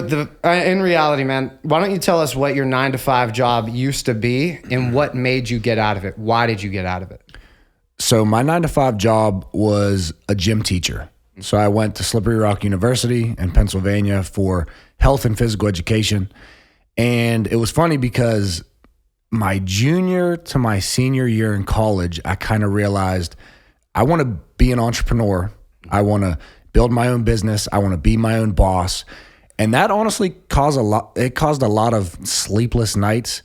But in reality, man, why don't you tell us what your 9 to 5 job used to be and what made you get out of it? Why did you get out of it? So my 9 to 5 job was a gym teacher. So I went to Slippery Rock University in Pennsylvania for health and physical education. And it was funny because my junior to my senior year in college, I kind of realized I want to be an entrepreneur. I want to build my own business. I want to be my own boss. And that honestly caused a lot of sleepless nights.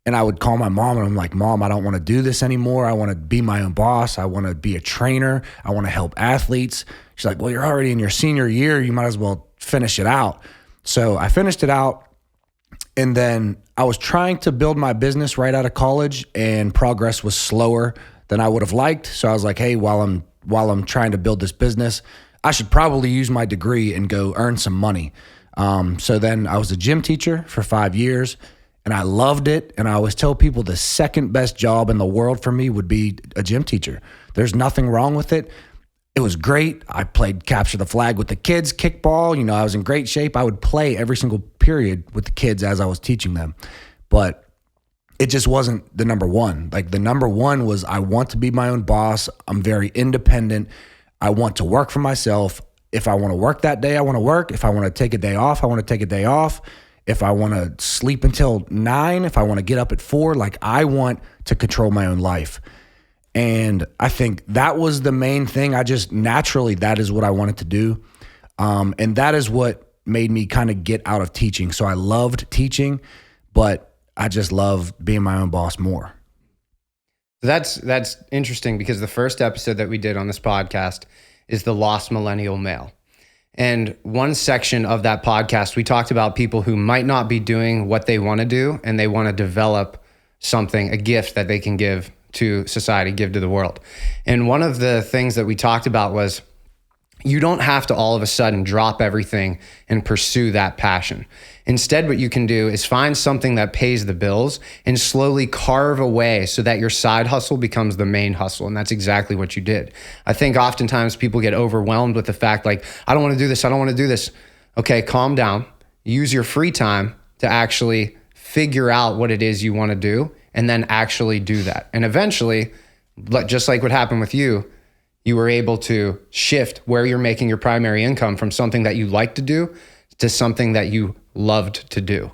And I would call my mom and I'm like, Mom, I don't want to do this anymore. I want to be my own boss. I want to be a trainer. I want to help athletes. She's like, well, you're already in your senior year. You might as well finish it out. So I finished it out. And then I was trying to build my business right out of college and progress was slower than I would have liked. So I was like, hey, while I'm trying to build this business, I should probably use my degree and go earn some money. So then I was a gym teacher for 5 years and I loved it. And I always tell people the second best job in the world for me would be a gym teacher. There's nothing wrong with it. It was great. I played capture the flag with the kids, kickball. You know, I was in great shape. I would play every single period with the kids as I was teaching them. But it just wasn't the number one. Like the number one was I want to be my own boss. I'm very independent. I want to work for myself. If I want to work that day, I want to work. If I want to take a day off, I want to take a day off. If I want to sleep until 9, if I want to get up at 4, like I want to control my own life. And I think that was the main thing. I just naturally, that is what I wanted to do. And that is what made me kind of get out of teaching. So I loved teaching, but I just love being my own boss more. That's interesting because the first episode that we did on this podcast is the lost millennial male. And one section of that podcast, we talked about people who might not be doing what they want to do and they want to develop something, a gift that they can give to society, give to the world. And one of the things that we talked about was you don't have to all of a sudden drop everything and pursue that passion. Instead, what you can do is find something that pays the bills and slowly carve away so that your side hustle becomes the main hustle. And that's exactly what you did. I think oftentimes people get overwhelmed with the fact like, I don't want to do this. I don't want to do this. Okay, calm down. Use your free time to actually figure out what it is you want to do and then actually do that. And eventually, just like what happened with you, you were able to shift where you're making your primary income from something that you like to do to something that you loved to do.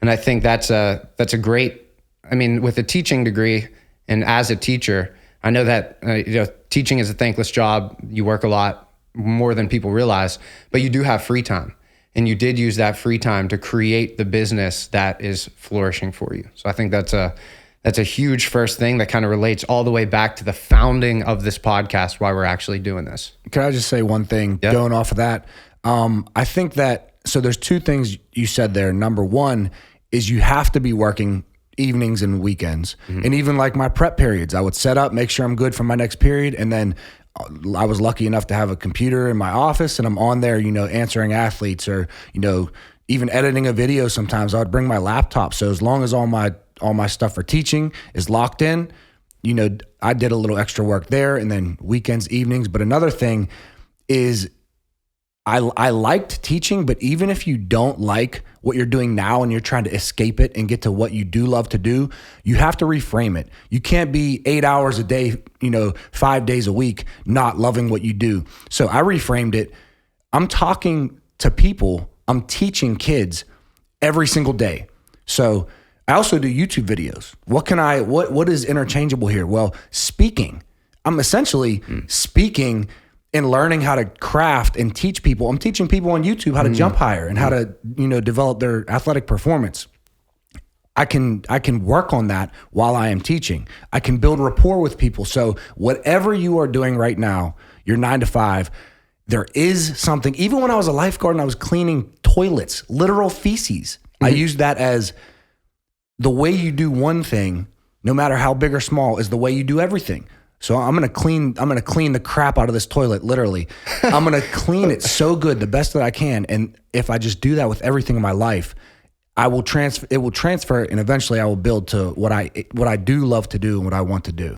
And I think that's a great, I mean, with a teaching degree and as a teacher, I know that teaching is a thankless job. You work a lot more than people realize, but you do have free time. And you did use that free time to create the business that is flourishing for you. So I think that's a huge first thing that kind of relates all the way back to the founding of this podcast, why we're actually doing this. Can I just say one thing going off of that? I think that, so there's 2 things you said there. Number one is you have to be working evenings and weekends. Mm-hmm. And even like my prep periods, I would set up, make sure I'm good for my next period. And then I was lucky enough to have a computer in my office and I'm on there, answering athletes or, even editing a video. Sometimes I would bring my laptop. So as long as all my stuff for teaching is locked in, I did a little extra work there and then weekends, evenings. But another thing is I liked teaching, but even if you don't like what you're doing now and you're trying to escape it and get to what you do love to do, you have to reframe it. You can't be 8 hours a day, 5 days a week, not loving what you do. So I reframed it. I'm talking to people. I'm teaching kids every single day. So I also do YouTube videos. What is interchangeable here? Well, speaking. I'm essentially speaking and learning how to craft and teach people. I'm teaching people on YouTube how to jump higher and how to, develop their athletic performance. I can work on that while I am teaching. I can build rapport with people. So whatever you are doing right now, your 9 to 5, there is something. Even when I was a lifeguard and I was cleaning toilets, literal feces, I used that as the way you do one thing, no matter how big or small, is the way you do everything. So I'm gonna clean the crap out of this toilet, literally. I'm gonna clean it so good, the best that I can. And if I just do that with everything in my life, it will transfer, and eventually I will build to what I do love to do and what I want to do.